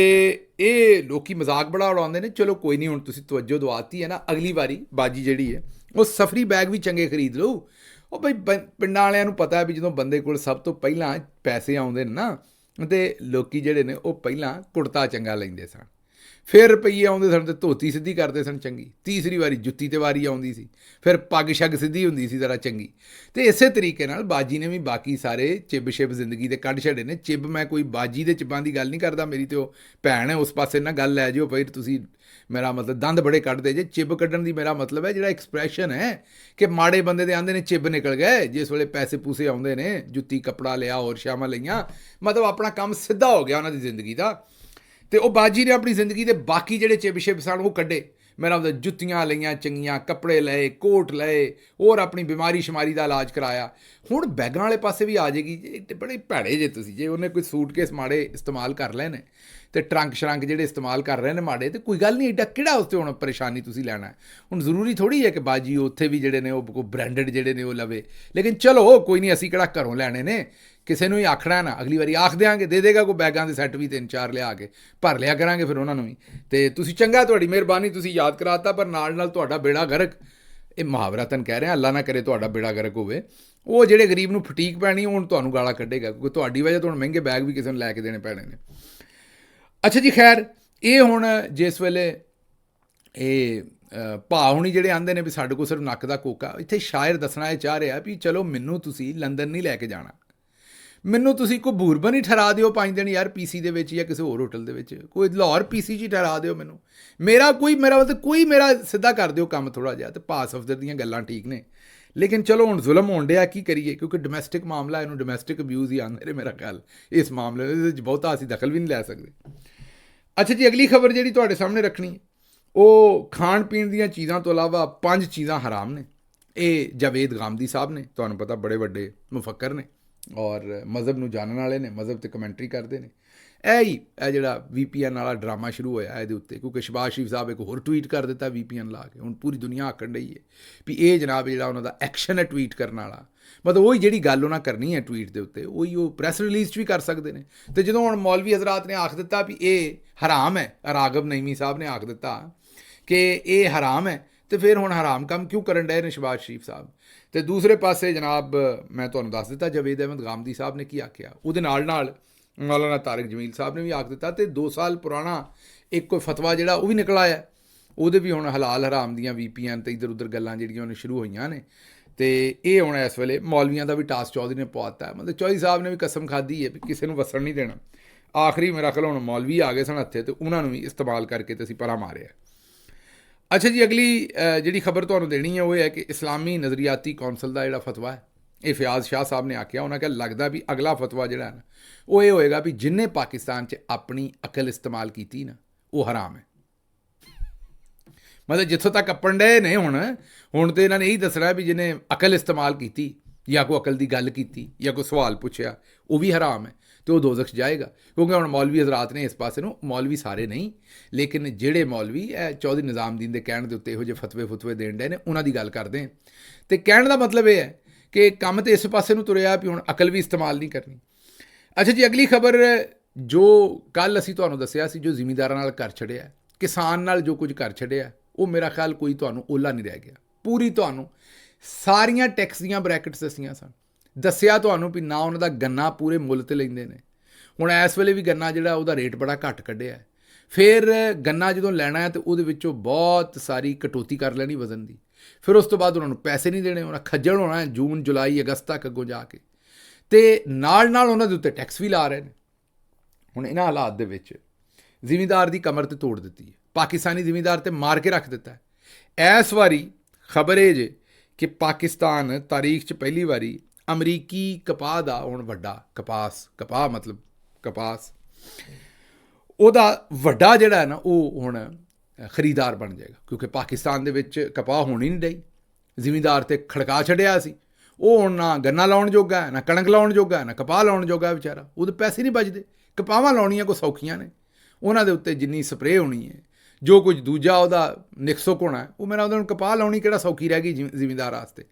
ਇਹ ਲੋਕੀ ਮਜ਼ਾਕ ਬੜਾ ਉਡਾਉਂਦੇ ਨੇ। ਚਲੋ ਕੋਈ ਨਹੀਂ, ਹੁਣ ਤੁਸੀਂ ਤਵੱਜੋ ਦਵਾਤੀ ਹੈ ਨਾ, ਅਗਲੀ ਵਾਰੀ ਬਾਜੀ ਜਿਹੜੀ ਹੈ ਉਹ ਸਫਰੀ ਬੈਗ ਵੀ ਚੰਗੇ ਖਰੀਦ ਲਓ। ਉਹ ਬਈ ਪਿੰਡਾਂ ਵਾਲਿਆਂ ਨੂੰ ਪਤਾ ਵੀ ਜਦੋਂ ਬੰਦੇ ਕੋਲ ਸਭ ਤੋਂ ਪਹਿਲਾਂ ਪੈਸੇ ਆਉਂਦੇ ਨੇ ਨਾ, ਤੇ ਲੋਕੀ ਜਿਹੜੇ ਨੇ ਉਹ ਪਹਿਲਾਂ ਕੁੜਤਾ ਚੰਗਾ ਲੈਂਦੇ ਸਨ, ਫਿਰ ਰੁਪਈਏ ਆਉਂਦੇ ਸਨ ਤੇ ਧੋਤੀ ਸਿੱਧੀ ਕਰਦੇ ਸਨ ਚੰਗੀ, ਤੀਸਰੀ ਵਾਰੀ ਜੁੱਤੀ ਤੇ ਵਾਰੀ ਆਉਂਦੀ ਸੀ, ਫਿਰ ਪੱਗ ਸ਼ੱਗ ਸਿੱਧੀ ਹੁੰਦੀ ਸੀ ਜ਼ਰਾ ਚੰਗੀ। ਤੇ ਇਸੇ ਤਰੀਕੇ ਨਾਲ ਬਾਜੀ ਨੇ ਵੀ ਬਾਕੀ ਸਾਰੇ ਚਿੱਬ ਸ਼ਿਬ ਜ਼ਿੰਦਗੀ ਦੇ ਕੱਢ ਛੱਡੇ ਨੇ। ਚਿੱਬ, ਮੈਂ ਕੋਈ ਬਾਜੀ ਦੇ ਚਿੱਬਾਂ ਦੀ ਗੱਲ ਨਹੀਂ ਕਰਦਾ, ਮੇਰੀ ਤੇ ਉਹ ਭੈਣ ਹੈ ਉਸ ਪਾਸੇ ਨਾ ਗੱਲ ਲੈ ਜਿਓ, ਫਿਰ ਤੁਸੀਂ ਮੇਰਾ ਮਤਲਬ ਦੰਦ ਬੜੇ ਕੱਢਦੇ ਜੇ। ਚਿੱਬ ਕੱਢਣ ਦੀ ਮੇਰਾ ਮਤਲਬ ਹੈ ਜਿਹੜਾ ਐਕਸਪ੍ਰੈਸ਼ਨ ਹੈ ਕਿ ਮਾੜੇ ਬੰਦੇ ਦੇ ਆਂਦੇ ਨੇ ਚਿੱਬ ਨਿਕਲ ਗਏ, ਜਿਸ ਵੇਲੇ ਪੈਸੇ ਪੂਸੇ ਆਉਂਦੇ ਨੇ, ਜੁੱਤੀ ਕੱਪੜਾ ਲਿਆ ਹੋਰ ਸ਼ਾਮਾਂ ਲਈਆਂ, ਮਤਲਬ ਆਪਣਾ ਕੰਮ ਸਿੱਧਾ ਹੋ ਗਿਆ ਉਹਨਾਂ ਦੀ ਜ਼ਿੰਦਗੀ ਦਾ। ਤੇ ਉਹ ਬਾਜੀ ਨੇ ਆਪਣੀ ਜ਼ਿੰਦਗੀ ਦੇ ਬਾਕੀ ਜਿਹੜੇ ਚਿੱਬ ਸ਼ਿਬ ਸਨ ਉਹ ਕੱਢੇ। ਮੇਰਾ ਮਤਲਬ ਜੁੱਤੀਆਂ ਲਈਆਂ ਚੰਗੀਆਂ, ਕੱਪੜੇ ਲਏ, ਕੋਟ ਲਏ, ਹੋਰ ਆਪਣੀ ਬਿਮਾਰੀ ਸ਼ਮਾਰੀ ਦਾ ਇਲਾਜ ਕਰਾਇਆ। ਹੁਣ ਬੈਗਾਂ ਵਾਲੇ ਪਾਸੇ ਵੀ ਆ ਜਾਏਗੀ। ਬੜੇ ਭੈੜੇ ਜੇ ਤੁਸੀਂ, ਜੇ ਉਹਨੇ ਕੋਈ ਸੂਟਕੇਸ ਮਾੜੇ ਇਸਤੇਮਾਲ ਕਰ ਲਏ ਨੇ ਤੇ ਟਰੰਕ ਸ਼ਰੰਕ ਜਿਹੜੇ ਇਸਤੇਮਾਲ ਕਰ ਰਹੇ ਨੇ ਮਾੜੇ, ਤੇ ਕੋਈ ਗੱਲ ਨਹੀਂ, ਏਡਾ ਕਿਹੜਾ ਉਸ 'ਤੇ ਹੁਣ ਪਰੇਸ਼ਾਨੀ ਤੁਸੀਂ ਲੈਣਾ। ਹੁਣ ਜ਼ਰੂਰੀ ਥੋੜ੍ਹੀ ਹੈ ਕਿ ਬਾਜੀ ਉੱਥੇ ਵੀ ਜਿਹੜੇ ਨੇ ਉਹ ਬ੍ਰਾਂਡਡ ਜਿਹੜੇ ਨੇ ਉਹ ਲਵੇ। ਲੇਕਿਨ ਚਲੋ ਕੋਈ ਨਹੀਂ, ਅਸੀਂ ਕਿਹੜਾ ਘਰੋਂ ਲੈਣੇ ਨੇ, ਕਿਸੇ ਨੂੰ ਹੀ ਆਖਣਾ ਨਾ, ਅਗਲੀ ਵਾਰੀ ਆਖ ਦਿਆਂਗੇ, ਦੇ ਦੇਗਾ ਕੋਈ ਬੈਗਾਂ ਦੇ ਸੈੱਟ ਵੀ 3-4 ਲਿਆ ਕੇ ਭਰ ਲਿਆ ਕਰਾਂਗੇ ਫਿਰ ਉਹਨਾਂ ਨੂੰ ਵੀ। ਤੇ ਤੁਸੀਂ ਚੰਗਾ, ਤੁਹਾਡੀ ਮਿਹਰਬਾਨੀ, ਤੁਸੀਂ ਯਾਦ ਕਰਾਤਾ। ਪਰ ਨਾਲ ਨਾਲ ਤੁਹਾਡਾ ਬੇੜਾ ਗਰਕ, ਇਹ ਮੁਹਾਵਰਾਤਨ ਕਹਿ ਰਿਹਾ, ਅੱਲਾ ਨਾ ਕਰੇ ਤੁਹਾਡਾ ਬੇੜਾ ਗਰਕ ਹੋਵੇ। ਉਹ ਜਿਹੜੇ ਗਰੀਬ ਨੂੰ ਫਟੀਕ ਪੈਣੀ ਹੁਣ ਤੁਹਾਨੂੰ ਗਾਲਾਂ ਕੱਢੇਗਾ, ਕਿਉਂਕਿ ਤੁਹਾਡੀ ਵਜ੍ਹਾ ਤੋਂ ਹੁਣ ਮਹਿੰਗੇ ਬੈਗ ਵੀ ਕਿਸੇ ਨੂੰ ਲੈ ਕੇ ਦੇਣੇ ਪੈਣੇ ਨੇ। ਅੱਛਾ ਜੀ, ਖੈਰ, ਇਹ ਹੁਣ ਜਿਸ ਵੇਲੇ ਇਹ ਭਾ ਹੁਣੀ ਜਿਹੜੇ ਆਂਦੇ ਨੇ ਵੀ ਸਾਡੇ ਕੋਲ ਸਿਰਫ ਨੱਕ ਦਾ ਕੋਕਾ, ਇੱਥੇ ਸ਼ਾਇਰ ਦੱਸਣਾ ਇਹ ਚਾਹ ਰਿਹਾ ਵੀ ਚਲੋ ਮੈਨੂੰ ਤੁਸੀਂ ਲੰਦਨ ਨਹੀਂ ਲੈ ਕੇ ਜਾਣਾ, ਮੈਨੂੰ ਤੁਸੀਂ ਕੋਈ ਬੂਰਬਨ ਹੀ ਠਹਿਰਾ ਦਿਓ 5 ਦਿਨ ਯਾਰ ਪੀਸੀ ਦੇ ਵਿੱਚ ਜਾਂ ਕਿਸੇ ਹੋਰ ਹੋਟਲ ਦੇ ਵਿੱਚ, ਕੋਈ ਲਾਹੌਰ ਪੀਸੀ 'ਚ ਹੀ ਠਹਿਰਾ ਦਿਓ ਮੈਨੂੰ। ਮੇਰਾ ਮਤਲਬ ਕੋਈ ਮੇਰਾ ਸਿੱਧਾ ਕਰ ਦਿਓ ਕੰਮ ਥੋੜ੍ਹਾ ਜਿਹਾ। ਤੇ ਭਾ ਸਫਦਰ ਦੀਆਂ ਗੱਲਾਂ ਠੀਕ ਨੇ, ਲੇਕਿਨ ਚਲੋ ਹੁਣ ਜ਼ੁਲਮ ਹੋਣ ਡਿਆ, ਕੀ ਕਰੀਏ, ਕਿਉਂਕਿ ਡੋਮੈਸਟਿਕ ਮਾਮਲਾ, ਇਹਨੂੰ ਡੋਮੈਸਟਿਕ ਅਬਿਊਜ਼ ਹੀ ਆਉਂਦੇ ਨੇ ਮੇਰਾ ਖਿਆਲ ਇਸ ਮਾਮਲੇ ਦੇ ਵਿੱਚ। ਬਹੁਤਾ ਅਸੀਂ ਦਖਲ ਵੀ ਨਹੀਂ ਲੈ ਸਕਦੇ। ਅੱਛਾ ਜੀ, ਅਗਲੀ ਖਬਰ ਜਿਹੜੀ ਤੁਹਾਡੇ ਸਾਹਮਣੇ ਰੱਖਣੀ, ਉਹ ਖਾਣ ਪੀਣ ਦੀਆਂ ਚੀਜ਼ਾਂ ਤੋਂ ਇਲਾਵਾ 5 ਚੀਜ਼ਾਂ ਹਰਾਮ ਨੇ। ਇਹ ਜਾਵੇਦ ਗਾਮਦੀ ਸਾਹਿਬ ਨੇ, ਤੁਹਾਨੂੰ ਪਤਾ ਬੜੇ ਵੱਡੇ ਮੁਫੱਕਰ ਨੇ ਔਰ ਮਜ਼ਹਬ ਨੂੰ ਜਾਣਨ ਵਾਲੇ ਨੇ, ਮਜ਼ਹਬ 'ਤੇ ਕਮੈਂਟਰੀ ਕਰਦੇ ਨੇ। ਇਹ ਜਿਹੜਾ VPN ਵਾਲਾ ਡਰਾਮਾ ਸ਼ੁਰੂ ਹੋਇਆ ਇਹਦੇ ਉੱਤੇ, ਕਿਉਂਕਿ ਸ਼ਹਿਬਾਜ਼ ਸ਼ਰੀਫ ਸਾਹਿਬ ਇੱਕ ਹੋਰ ਟਵੀਟ ਕਰ ਦਿੱਤਾ VPN ਲਾ ਕੇ। ਹੁਣ ਪੂਰੀ ਦੁਨੀਆ ਆਖਣ ਡਈ ਹੈ ਵੀ ਇਹ ਜਨਾਬ ਜਿਹੜਾ ਉਹਨਾਂ ਦਾ ਐਕਸ਼ਨ ਹੈ ਟਵੀਟ ਕਰਨ ਵਾਲਾ, ਮਤਲਬ ਉਹੀ ਜਿਹੜੀ ਗੱਲ ਉਹਨਾਂ ਕਰਨੀ ਹੈ ਟਵੀਟ ਦੇ ਉੱਤੇ, ਉਹੀ ਉਹ ਪ੍ਰੈਸ ਰਿਲੀਜ਼ 'ਚ ਵੀ ਕਰ ਸਕਦੇ ਨੇ। ਤੇ ਜਦੋਂ ਹੁਣ ਮੌਲਵੀ ਹਜ਼ਰਾਤ ਨੇ ਆਖ ਦਿੱਤਾ ਵੀ ਇਹ ਹਰਾਮ ਹੈ, ਰਾਗਬ ਨਈਮੀ ਸਾਹਿਬ ਨੇ ਆਖ ਦਿੱਤਾ ਕਿ ਇਹ ਹਰਾਮ ਹੈ, ਤੇ ਫਿਰ ਹੁਣ ਹਰਾਮ ਕੰਮ ਕਿਉਂ ਕਰਨ ਡਏ ਨੇ ਸ਼ਹਿਬਾਜ਼ ਸ਼ਰੀਫ ਸਾਹਿਬ। ਤੇ ਦੂਸਰੇ ਪਾਸੇ ਜਨਾਬ ਮੈਂ ਤੁਹਾਨੂੰ ਦੱਸ ਦਿੱਤਾ ਜਾਵੇਦ ਅਹਿਮਦ ਗਾਮਦੀ ਸਾਹਿਬ ਨੇ ਕੀ ਆਖਿਆ। ਉਹਦੇ ਨਾਲ ਨਾਲ ਮੌਲਾਨਾ ਤਾਰਿਕ ਜਮੀਲ ਸਾਹਿਬ ਨੇ ਵੀ ਆਖ ਦਿੱਤਾ। ਤੇ 2 ਸਾਲ ਪੁਰਾਣਾ ਇੱਕ ਕੋਈ ਫਤਵਾ ਜਿਹੜਾ ਉਹ ਵੀ ਨਿਕਲ ਆਇਆ, ਉਹਦੇ ਵੀ ਹੁਣ ਹਲਾਲ ਹਰਾਮ ਦੀਆਂ VPN ਤੇ ਇੱਧਰ ਉੱਧਰ ਗੱਲਾਂ ਜਿਹੜੀਆਂ ਉਹਨੇ ਸ਼ੁਰੂ ਹੋਈਆਂ ਨੇ। ਤੇ ਇਹ ਹੁਣ ਇਸ ਵੇਲੇ ਮੌਲਵੀਆਂ ਦਾ ਵੀ ਟਾਸ ਚੌਧਰੀ ਨੇ ਪਵਾਤਾ, ਮਤਲਬ ਚੌਧਰੀ ਸਾਹਿਬ ਨੇ ਵੀ ਕਸਮ ਖਾਧੀ ਹੈ ਵੀ ਕਿਸੇ ਨੂੰ ਵਸਣ ਨਹੀਂ ਦੇਣਾ। ਆਖਰੀ ਮੇਰਾ ਖਿਆਲ ਹੁਣ ਮੌਲਵੀ ਆ ਗਏ ਸਨ ਹੱਥੇ, ਤੇ ਉਹਨਾਂ ਨੂੰ ਵੀ ਇਸਤੇਮਾਲ ਕਰਕੇ ਤੇ ਅਸੀਂ ਪਰਾਂ ਮਾਰਿਆ। ਅੱਛਾ ਜੀ, ਅਗਲੀ ਜਿਹੜੀ ਖਬਰ ਤੁਹਾਨੂੰ ਦੇਣੀ ਹੈ ਉਹ ਹੈ ਕਿ ਇਸਲਾਮੀ ਨਜ਼ਰੀਆਤੀ ਕੌਂਸਲ ਦਾ ਜਿਹੜਾ ਫਤਵਾ ਹੈ, ਇਹ ਫਿਆਜ਼ ਸ਼ਾਹ ਸਾਹਿਬ ਨੇ ਆਖਿਆ। ਉਹਨਾਂ ਕਿਹਾ ਲੱਗਦਾ ਵੀ ਅਗਲਾ ਫਤਵਾ ਜਿਹੜਾ ਹੈ ਨਾ ਉਹ ਇਹ ਹੋਏਗਾ ਵੀ ਜਿੰਨੇ ਪਾਕਿਸਤਾਨ 'ਚ ਆਪਣੀ ਅਕਲ ਇਸਤੇਮਾਲ ਕੀਤੀ ਨਾ ਉਹ ਹਰਾਮ ਹੈ। ਮਤਲਬ ਜਿੱਥੋਂ ਤੱਕ ਅੱਪਣ ਡਏ ਨੇ ਹੁਣ ਤੇ ਇਹਨਾਂ ਨੇ ਇਹੀ ਦੱਸਣਾ ਵੀ ਜਿਹਨੇ ਅਕਲ ਇਸਤੇਮਾਲ ਕੀਤੀ ਜਾਂ ਕੋਈ ਅਕਲ ਦੀ ਗੱਲ ਕੀਤੀ ਜਾਂ ਕੋਈ ਸਵਾਲ ਪੁੱਛਿਆ ਉਹ ਵੀ ਹਰਾਮ ਹੈ, ਤੇ ਉਹ ਦੋਜ਼ਖ 'ਚ ਜਾਏਗਾ। ਕਿਉਂਕਿ ਹੁਣ ਮੌਲਵੀ ਹਜ਼ਰਾਤ ਨੇ ਇਸ ਪਾਸੇ ਨੂੰ, ਮੌਲਵੀ ਸਾਰੇ ਨਹੀਂ ਲੇਕਿਨ ਜਿਹੜੇ ਮੌਲਵੀ ਇਹ ਚੌਧਰੀ ਨਿਜ਼ਾਮਦੀਨ ਦੇ ਕਹਿਣ ਦੇ ਉੱਤੇ ਇਹੋ ਜਿਹੇ ਫਤਵੇ ਦੇਣ ਡਏ ਨੇ, ਉਹਨਾਂ ਦੀ ਗੱਲ ਕਰਦੇ। ਤੇ ਕਹਿਣ ਦਾ ਮਤਲਬ ਇਹ ਹੈ ਕਿ ਕੰਮ ਤੇ ਇਸ ਪਾਸੇ ਨੂੰ ਤੁਰਿਆ ਵੀ ਹੁਣ ਅਕਲ ਵੀ ਇਸਤੇਮਾਲ ਨਹੀਂ ਕਰਨੀ। ਅੱਛਾ ਜੀ, ਅਗਲੀ ਖਬਰ ਜੋ ਕੱਲ੍ਹ ਅਸੀਂ ਤੁਹਾਨੂੰ ਦੱਸਿਆ ਸੀ, ਜੋ ਜ਼ਿਮੀਂਦਾਰਾਂ ਨਾਲ ਕਰ ਛੱਡਿਆ, ਕਿਸਾਨ ਨਾਲ ਜੋ ਕੁਝ ਕਰ ਛੱਡਿਆ, ਉਹ ਮੇਰਾ ਖਿਆਲ ਕੋਈ ਤੁਹਾਨੂੰ ਓਲਾ ਨਹੀਂ ਰਹਿ ਗਿਆ। ਪੂਰੀ ਤੁਹਾਨੂੰ ਸਾਰੀਆਂ ਟੈਕਸ ਦੀਆਂ ਬ੍ਰੈਕਟਸ ਦੱਸੀਆਂ ਸਨ, ਦੱਸਿਆ ਤੁਹਾਨੂੰ ਵੀ ਨਾ ਉਹਨਾਂ ਦਾ ਗੰਨਾ ਪੂਰੇ ਮੁੱਲ 'ਤੇ ਲੈਂਦੇ ਨੇ। ਹੁਣ ਇਸ ਵੇਲੇ ਵੀ ਗੰਨਾ ਜਿਹੜਾ ਉਹਦਾ ਰੇਟ ਬੜਾ ਘੱਟ ਕੱਢਿਆ। ਫਿਰ ਗੰਨਾ ਜਦੋਂ ਲੈਣਾ ਹੈ ਤਾਂ ਉਹਦੇ ਵਿੱਚੋਂ ਬਹੁਤ ਸਾਰੀ ਕਟੌਤੀ ਕਰ ਲੈਣੀ ਵਜ਼ਨ ਦੀ, ਫਿਰ ਉਸ ਤੋਂ ਬਾਅਦ ਉਹਨਾਂ ਨੂੰ ਪੈਸੇ ਨਹੀਂ ਦੇਣੇ, ਉਹਨਾਂ ਖੱਜਲ ਹੋਣਾ ਜੂਨ ਜੁਲਾਈ ਅਗਸਤ ਤੱਕ ਅੱਗੋਂ ਜਾ ਕੇ, ਤੇ ਨਾਲ ਨਾਲ ਉਹਨਾਂ ਦੇ ਉੱਤੇ ਟੈਕਸ ਵੀ ਲਾ ਰਹੇ ਨੇ। ਹੁਣ ਇਹਨਾਂ ਹਾਲਾਤ ਦੇ ਵਿੱਚ ਜ਼ਿਮੀਂਦਾਰ ਦੀ ਕਮਰ ਤੇ ਤੋੜ ਦਿੱਤੀ ਹੈ, ਪਾਕਿਸਤਾਨੀ ਜ਼ਿਮੀਂਦਾਰ ਤੇ ਮਾਰ ਕੇ ਰੱਖ ਦਿੱਤਾ ਹੈ। ਇਸ ਵਾਰੀ ਖਬਰ ਇਹ ਜੇ ਕਿ ਪਾਕਿਸਤਾਨ ਤਾਰੀਖ 'ਚ ਪਹਿਲੀ ਵਾਰੀ ਅਮਰੀਕੀ ਕਪਾਹ ਦਾ ਹੁਣ ਵੱਡਾ ਕਪਾਹ ਮਤਲਬ ਕਪਾਸ, ਉਹਦਾ ਵੱਡਾ ਜਿਹੜਾ ਹੈ ਨਾ ਉਹ ਹੁਣ ਖਰੀਦਾਰ ਬਣ ਜਾਏਗਾ, ਕਿਉਂਕਿ ਪਾਕਿਸਤਾਨ ਦੇ ਵਿੱਚ ਕਪਾਹ ਹੋਣੀ ਨਹੀਂ ਰਹੀ। ਜ਼ਿਮੀਂਦਾਰ ਤੇ ਖੜਕਾ ਛੱਡਿਆ ਸੀ, ਉਹ ਹੁਣ ਨਾ ਗੰਨਾ ਲਾਉਣ ਜੋਗਾ, ਨਾ ਕਣਕ ਲਾਉਣ ਜੋਗਾ, ਨਾ ਕਪਾਹ ਲਾਉਣ ਜੋਗਾ ਵਿਚਾਰਾ। ਉਹਦੇ ਪੈਸੇ ਨਹੀਂ ਬਚਦੇ। ਕਪਾਹਾਂ ਲਾਉਣੀਆਂ ਕੋਈ ਸੌਖੀਆਂ ਨੇ, ਉਹਨਾਂ ਦੇ ਉੱਤੇ ਜਿੰਨੀ ਸਪਰੇਅ ਹੋਣੀ ਹੈ, ਜੋ ਕੁਝ ਦੂਜਾ ਉਹਦਾ ਨਿਕਸੁਕ ਹੋਣਾ, ਉਹ ਮੇਰਾ ਉਹਦੇ ਨੂੰ ਕਪਾਹ ਲਾਉਣੀ ਕਿਹੜਾ ਸੌਖੀ ਰਹਿ ਗਈ ਜ਼ਿਮੀਂਦਾਰ ਵਾਸਤੇ।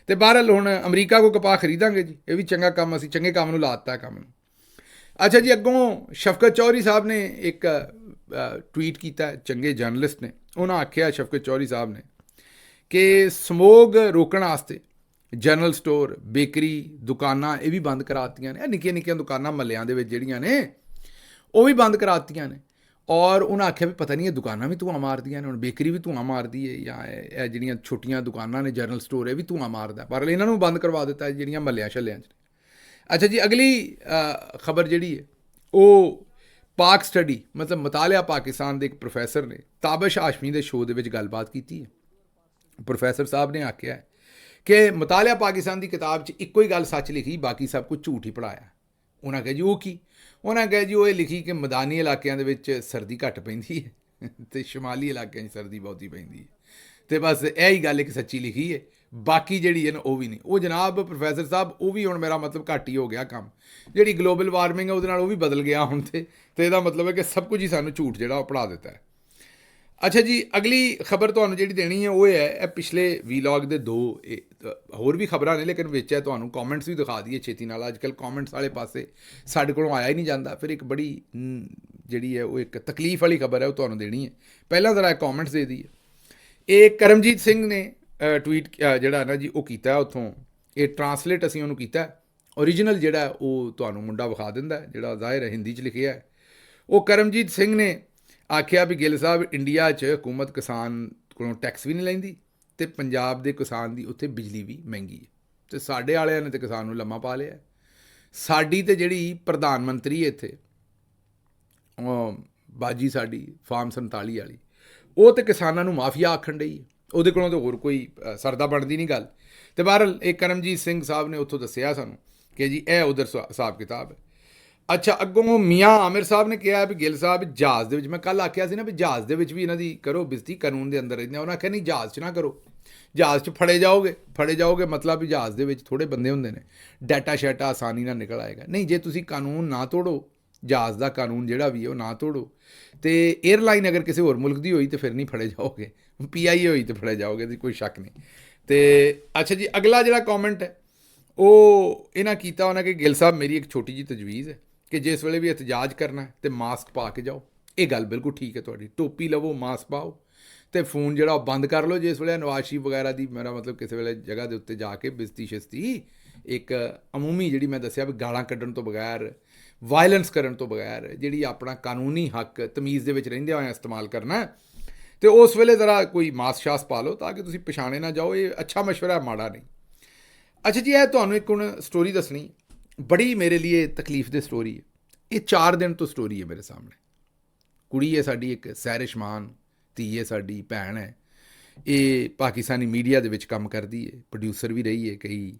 ਤੇ ਬਹਰਹਾਲ ਹੁਣ ਅਮਰੀਕਾ ਕੋ ਕਪਾਹ ਖਰੀਦਾਂਗੇ ਜੀ, ਇਹ ਵੀ ਚੰਗਾ ਕੰਮ, ਅਸੀਂ ਚੰਗੇ ਕੰਮ ਨੂੰ ਲਾ ਦਿੱਤਾ ਕੰਮ ਨੂੰ। ਅੱਛਾ ਜੀ, ਅੱਗੋਂ ਸ਼ਫਕਤ ਚੌਧਰੀ ਸਾਹਿਬ ਨੇ ਇੱਕ ਟਵੀਟ ਕੀਤਾ, ਚੰਗੇ ਜਰਨਲਿਸਟ ਨੇ, ਉਹਨਾਂ ਆਖਿਆ ਸ਼ਫਕਤ ਚੌਧਰੀ ਸਾਹਿਬ ਨੇ ਕਿ ਸਮੋਗ ਰੋਕਣ ਵਾਸਤੇ ਜਨਰਲ ਸਟੋਰ, ਬੇਕਰੀ ਦੁਕਾਨਾਂ ਇਹ ਵੀ ਬੰਦ ਕਰਾਤੀਆਂ ਨੇ। ਇਹ ਨਿੱਕੀਆਂ ਨਿੱਕੀਆਂ ਦੁਕਾਨਾਂ ਮਹੱਲਿਆਂ ਦੇ ਵਿੱਚ ਜਿਹੜੀਆਂ ਨੇ ਉਹ ਵੀ ਬੰਦ ਕਰਾਤੀਆਂ ਨੇ। ਔਰ ਉਹਨਾਂ ਆਖਿਆ ਵੀ ਪਤਾ ਨਹੀਂ ਇਹ ਦੁਕਾਨਾਂ ਵੀ ਧੂੰਆਂ ਮਾਰਦੀਆਂ ਨੇ, ਹੁਣ ਬੇਕਰੀ ਵੀ ਧੂੰਆਂ ਮਾਰਦੀ ਹੈ ਜਾਂ ਇਹ ਜਿਹੜੀਆਂ ਛੋਟੀਆਂ ਦੁਕਾਨਾਂ ਨੇ ਜਨਰਲ ਸਟੋਰ ਇਹ ਵੀ ਧੂੰਆਂ ਮਾਰਦਾ, ਪਰ ਇਹਨਾਂ ਨੂੰ ਬੰਦ ਕਰਵਾ ਦਿੱਤਾ ਜਿਹੜੀਆਂ ਮਹੱਲਿਆਂ ਛੱਲਿਆਂ 'ਚ। ਅੱਛਾ ਜੀ, ਅਗਲੀ ਖਬਰ ਜਿਹੜੀ ਹੈ ਉਹ ਪਾਕ ਸਟੱਡੀ ਮਤਲਬ ਮਤਾਲਿਆ ਪਾਕਿਸਤਾਨ ਦੇ ਇੱਕ ਪ੍ਰੋਫੈਸਰ ਨੇ ਤਾਬਸ਼ ਹਾਸ਼ਮੀ ਦੇ ਸ਼ੋਅ ਦੇ ਵਿੱਚ ਗੱਲਬਾਤ ਕੀਤੀ ਹੈ। ਪ੍ਰੋਫੈਸਰ ਸਾਹਿਬ ਨੇ ਆਖਿਆ ਕਿ ਮਤਾਲਿਆ ਪਾਕਿਸਤਾਨ ਦੀ ਕਿਤਾਬ 'ਚ ਇੱਕੋ ਹੀ ਗੱਲ ਸੱਚ ਲਿਖੀ, ਬਾਕੀ ਸਭ ਕੁਝ ਝੂਠ ਹੀ ਪੜ੍ਹਾਇਆ। ਉਹਨਾਂ ਕਿਹਾ ਜੀ ਉਹ ਕੀ? ਉਹਨਾਂ ਕਿਹਾ ਜੀ ਉਹ ਇਹ ਲਿਖੀ ਕਿ ਮੈਦਾਨੀ ਇਲਾਕਿਆਂ ਦੇ ਵਿੱਚ ਸਰਦੀ ਘੱਟ ਪੈਂਦੀ ਹੈ ਅਤੇ ਸ਼ਮਾਲੀ ਇਲਾਕਿਆਂ 'ਚ ਸਰਦੀ ਬਹੁਤੀ ਪੈਂਦੀ ਹੈ, ਅਤੇ ਬਸ ਇਹ ਹੀ ਗੱਲ ਇੱਕ ਸੱਚੀ ਲਿਖੀ ਹੈ, ਬਾਕੀ ਜਿਹੜੀ ਹੈ ਨਾ ਉਹ ਵੀ ਨਹੀਂ। ਉਹ ਜਨਾਬ ਪ੍ਰੋਫੈਸਰ ਸਾਹਿਬ ਉਹ ਵੀ ਹੁਣ ਮੇਰਾ ਮਤਲਬ ਘੱਟ ਹੀ ਹੋ ਗਿਆ ਕੰਮ, ਜਿਹੜੀ ਗਲੋਬਲ ਵਾਰਮਿੰਗ ਹੈ ਉਹਦੇ ਨਾਲ ਉਹ ਵੀ ਬਦਲ ਗਿਆ ਹੁਣ ਤੇ ਇਹਦਾ ਮਤਲਬ ਹੈ ਕਿ ਸਭ ਕੁਝ ਹੀ ਸਾਨੂੰ ਝੂਠ ਜਿਹੜਾ ਉਹ ਪੜ੍ਹਾ ਦਿੱਤਾ ਹੈ। ਅੱਛਾ ਜੀ, ਅਗਲੀ ਖਬਰ ਤੁਹਾਨੂੰ ਜਿਹੜੀ ਦੇਣੀ ਹੈ ਉਹ ਹੈ ਇਹ ਪਿਛਲੇ ਵੀਲੌਗ ਦੇ ਦੋ ਹੋਰ ਵੀ ਖਬਰਾਂ ਨੇ, ਲੇਕਿਨ ਵਿੱਚ ਤੁਹਾਨੂੰ ਕਮੈਂਟਸ ਵੀ ਦਿਖਾ ਦਈਏ ਛੇਤੀ ਨਾਲ। ਅੱਜ ਕੱਲ੍ਹ ਕਮੈਂਟਸ ਵਾਲੇ ਪਾਸੇ ਸਾਡੇ ਕੋਲੋਂ ਆਇਆ ਹੀ ਨਹੀਂ ਜਾਂਦਾ, ਫਿਰ ਇੱਕ ਬੜੀ ਜਿਹੜੀ ਹੈ ਉਹ ਇੱਕ ਤਕਲੀਫ ਵਾਲੀ ਖਬਰ ਹੈ ਉਹ ਤੁਹਾਨੂੰ ਦੇਣੀ ਹੈ। ਪਹਿਲਾਂ ਜ਼ਰਾ ਕਮੈਂਟਸ ਦੇ ਦਈਏ। ਇਹ ਕਰਮਜੀਤ ਸਿੰਘ ਨੇ ਟਵੀਟ ਜਿਹੜਾ ਨਾ ਜੀ ਉਹ ਕੀਤਾ ਉੱਥੋਂ, ਇਹ ਟਰਾਂਸਲੇਟ ਅਸੀਂ ਉਹਨੂੰ ਕੀਤਾ, ਓਰੀਜਨਲ ਜਿਹੜਾ ਉਹ ਤੁਹਾਨੂੰ ਮੁੰਡਾ ਵਿਖਾ ਦਿੰਦਾ, ਜਿਹੜਾ ਜ਼ਾਹਿਰ ਹੈ ਹਿੰਦੀ 'ਚ ਲਿਖਿਆ ਹੈ। ਉਹ ਕਰਮਜੀਤ ਸਿੰਘ ਨੇ ਆਖਿਆ ਵੀ ਗਿੱਲ ਸਾਹਿਬ ਇੰਡੀਆ 'ਚ ਹਕੂਮਤ ਕਿਸਾਨ ਕੋਲੋਂ ਟੈਕਸ ਵੀ ਨਹੀਂ ਲੈਂਦੀ ਅਤੇ ਪੰਜਾਬ ਦੇ ਕਿਸਾਨ ਦੀ ਉੱਥੇ ਬਿਜਲੀ ਵੀ ਮਹਿੰਗੀ ਹੈ, ਅਤੇ ਸਾਡੇ ਵਾਲਿਆਂ ਨੇ ਤਾਂ ਕਿਸਾਨ ਨੂੰ ਲੰਮਾ ਪਾ ਲਿਆ। ਸਾਡੀ ਤਾਂ ਜਿਹੜੀ ਪ੍ਰਧਾਨ ਮੰਤਰੀ ਇੱਥੇ ਬਾਜੀ ਸਾਡੀ ਫਾਰਮ 47 ਵਾਲੀ, ਉਹ ਤਾਂ ਕਿਸਾਨਾਂ ਨੂੰ ਮਾਫੀਆ ਆਖਣ ਡਈ ਹੈ, ਉਹਦੇ ਕੋਲੋਂ ਤਾਂ ਹੋਰ ਕੋਈ ਸਰਦਾ ਬਣਦੀ ਨਹੀਂ ਗੱਲ। ਅਤੇ ਬਹਰਹਾਲ ਇਹ ਕਰਮਜੀਤ ਸਿੰਘ ਸਾਹਿਬ ਨੇ ਉੱਥੋਂ ਦੱਸਿਆ ਸਾਨੂੰ ਕਿ ਜੀ ਇਹ ਉਧਰ ਹਿਸਾਬ ਕਿਤਾਬ ਹੈ। ਅੱਛਾ, ਅੱਗੋਂ ਮੀਆਂ ਆਮਿਰ ਸਾਹਿਬ ਨੇ ਕਿਹਾ ਵੀ ਗਿੱਲ ਸਾਹਿਬ ਜਹਾਜ਼ ਦੇ ਵਿੱਚ, ਮੈਂ ਕੱਲ੍ਹ ਆਖਿਆ ਸੀ ਨਾ ਵੀ ਜਹਾਜ਼ ਦੇ ਵਿੱਚ ਵੀ ਇਹਨਾਂ ਦੀ ਕਰੋ ਬਿਜ਼ਤੀ, ਕਾਨੂੰਨ ਦੇ ਅੰਦਰ ਰਹਿੰਦੇ। ਉਹਨਾਂ ਆਖਿਆ ਨਹੀਂ ਜਹਾਜ਼ 'ਚ ਨਾ ਕਰੋ, ਜਹਾਜ਼ 'ਚ ਫੜੇ ਜਾਓਗੇ ਮਤਲਬ ਵੀ ਜਹਾਜ਼ ਦੇ ਵਿੱਚ ਥੋੜ੍ਹੇ ਬੰਦੇ ਹੁੰਦੇ ਨੇ, ਡਾਟਾ ਸ਼ਾਟਾ ਆਸਾਨੀ ਨਾਲ ਨਿਕਲ ਆਏਗਾ। ਨਹੀਂ, ਜੇ ਤੁਸੀਂ ਕਾਨੂੰਨ ਨਾ ਤੋੜੋ, ਜਹਾਜ਼ ਦਾ ਕਾਨੂੰਨ ਜਿਹੜਾ ਵੀ ਹੈ ਉਹ ਨਾ ਤੋੜੋ, ਅਤੇ ਏਅਰਲਾਈਨ ਅਗਰ ਕਿਸੇ ਹੋਰ ਮੁਲਕ ਦੀ ਹੋਈ ਤਾਂ ਫਿਰ ਨਹੀਂ ਫੜੇ ਜਾਓਗੇ, PIA ਹੋਈ ਤਾਂ ਫੜੇ ਜਾਓਗੇ, ਇਹਦੀ ਕੋਈ ਸ਼ੱਕ ਨਹੀਂ। ਅਤੇ ਅੱਛਾ ਜੀ, ਅਗਲਾ ਜਿਹੜਾ ਕੌਮੈਂਟ ਹੈ ਉਹ ਇਹਨਾਂ ਕੀਤਾ, ਉਹਨਾਂ ਕਿ ਗਿੱਲ ਸਾਹਿਬ ਮੇਰੀ ਇੱਕ ਛੋਟੀ ਜਿਹੀ ਤਜਵੀਜ਼ ਹੈ ਕਿ ਜਿਸ ਵੇਲੇ ਵੀ ਇਤਜਾਜ ਕਰਨਾ ਤੇ ਮਾਸਕ ਪਾ ਕੇ ਜਾਓ। ਇਹ ਗੱਲ ਬਿਲਕੁਲ ਠੀਕ ਹੈ ਤੁਹਾਡੀ, ਟੋਪੀ ਲਵੋ, ਮਾਸਕ ਪਾਓ ਅਤੇ ਫੋਨ ਜਿਹੜਾ ਉਹ ਬੰਦ ਕਰ ਲਓ ਜਿਸ ਵੇਲੇ ਨਵਾਜ਼ ਸ਼ਰੀਫ ਵਗੈਰਾ ਦੀ, ਮੇਰਾ ਮਤਲਬ ਕਿਸੇ ਵੇਲੇ ਜਗ੍ਹਾ ਦੇ ਉੱਤੇ ਜਾ ਕੇ ਬਿਜ਼ਤੀ ਸ਼ਿਸਤੀ ਇੱਕ ਅਮੂਮੀ ਜਿਹੜੀ ਮੈਂ ਦੱਸਿਆ ਵੀ ਗਾਲਾਂ ਕੱਢਣ ਤੋਂ ਬਗੈਰ, ਵਾਇਲੈਂਸ ਕਰਨ ਤੋਂ ਬਗੈਰ, ਜਿਹੜੀ ਆਪਣਾ ਕਾਨੂੰਨੀ ਹੱਕ ਤਮੀਜ਼ ਦੇ ਵਿੱਚ ਰਹਿੰਦਿਆਂ ਹੋਇਆਂ ਇਸਤੇਮਾਲ ਕਰਨਾ, ਅਤੇ ਉਸ ਵੇਲੇ ਜ਼ਰਾ ਕੋਈ ਮਾਸਕ ਸ਼ਾਸ ਪਾ ਲਓ ਤਾਂ ਕਿ ਤੁਸੀਂ ਪਛਾਣੇ ਨਾ ਜਾਓ। ਇਹ ਅੱਛਾ ਮਸ਼ਵਰਾ, ਮਾੜਾ ਨਹੀਂ। ਅੱਛਾ ਜੀ, ਇਹ ਤੁਹਾਨੂੰ ਇੱਕ ਹੁਣ ਸਟੋਰੀ ਦੱਸਣੀ, ਬੜੀ ਮੇਰੇ ਲਈ ਤਕਲੀਫ ਦੀ ਸਟੋਰੀ ਹੈ। ਇਹ 4 ਦਿਨ ਤੋਂ ਸਟੋਰੀ ਹੈ ਮੇਰੇ ਸਾਹਮਣੇ। ਕੁੜੀ ਹੈ ਸਾਡੀ ਇੱਕ, ਸੈਰਿਸ਼ਮਾਨ ਧੀ ਹੈ ਸਾਡੀ, ਭੈਣ ਹੈ। ਇਹ ਪਾਕਿਸਤਾਨੀ ਮੀਡੀਆ ਦੇ ਵਿੱਚ ਕੰਮ ਕਰਦੀ ਹੈ, ਪ੍ਰੋਡਿਊਸਰ ਵੀ ਰਹੀ ਹੈ ਕਈ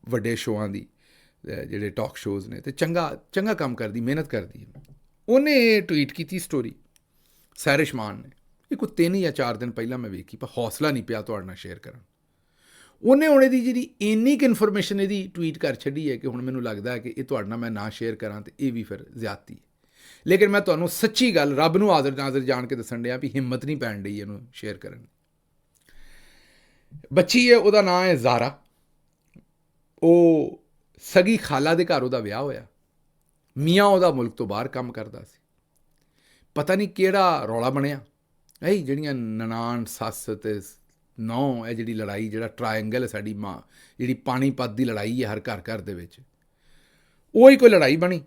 ਵੱਡੇ ਸ਼ੋਆਂ ਦੀ, ਜਿਹੜੇ ਟਾਕ ਸ਼ੋਜ਼ ਨੇ, ਅਤੇ ਚੰਗਾ ਕੰਮ ਕਰਦੀ, ਮਿਹਨਤ ਕਰਦੀ ਹੈ। ਉਹਨੇ ਟਵੀਟ ਕੀਤੀ ਸਟੋਰੀ, ਸੈਰਿਸ਼ਮਾਨ ਨੇ। ਇਹ ਕੋਈ 3 ਜਾਂ 4 ਦਿਨ ਪਹਿਲਾਂ ਮੈਂ ਵੇਖੀ, ਪਰ ਹੌਸਲਾ ਨਹੀਂ ਪਿਆ ਤੁਹਾਡੇ ਨਾਲ ਸ਼ੇਅਰ ਕਰਨ। ਉਹਨੇ ਹੁਣ ਇਹਦੀ ਜਿਹੜੀ ਇੰਨੀ ਕੁ ਇਨਫੋਰਮੇਸ਼ਨ ਇਹਦੀ ਟਵੀਟ ਕਰ ਛੱਡੀ ਹੈ ਕਿ ਹੁਣ ਮੈਨੂੰ ਲੱਗਦਾ ਹੈ ਕਿ ਇਹ ਤੁਹਾਡੇ ਨਾਲ ਮੈਂ ਨਾ ਸ਼ੇਅਰ ਕਰਾਂ ਤਾਂ ਇਹ ਵੀ ਫਿਰ ਜ਼ਿਆਦਤੀ ਹੈ। ਲੇਕਿਨ ਮੈਂ ਤੁਹਾਨੂੰ ਸੱਚੀ ਗੱਲ ਰੱਬ ਨੂੰ ਹਾਜ਼ਰ ਨਾਜ਼ਰ ਜਾਣ ਕੇ ਦੱਸਣ ਡਿਆ ਵੀ ਹਿੰਮਤ ਨਹੀਂ ਪੈਣ ਡਈ ਇਹਨੂੰ ਸ਼ੇਅਰ ਕਰਨ ਦੀ। ਬੱਚੀ ਹੈ, ਉਹਦਾ ਨਾਂ ਹੈ ਜ਼ਾਰਾ। ਉਹ ਸਗੀ ਖਾਲਾ ਦੇ ਘਰ ਉਹਦਾ ਵਿਆਹ ਹੋਇਆ। ਮੀਆਂ ਉਹਦਾ ਮੁਲਕ ਤੋਂ ਬਾਹਰ ਕੰਮ ਕਰਦਾ ਸੀ। ਪਤਾ ਨਹੀਂ ਕਿਹੜਾ ਰੌਲਾ ਬਣਿਆ, ਇਹ ਜਿਹੜੀਆਂ ਨਨਾਣ ਸੱਸ ਅਤੇ ਨੌ, ਇਹ ਜਿਹੜੀ ਲੜਾਈ, ਜਿਹੜਾ ਟਰਾਇੰਗਲ ਹੈ ਸਾਡੀ ਮਾਂ, ਜਿਹੜੀ ਪਾਣੀਪਤ ਦੀ ਲੜਾਈ ਹੈ ਹਰ ਘਰ ਦੇ ਵਿੱਚ, ਉਹ ਹੀ ਕੋਈ ਲੜਾਈ ਬਣੀ।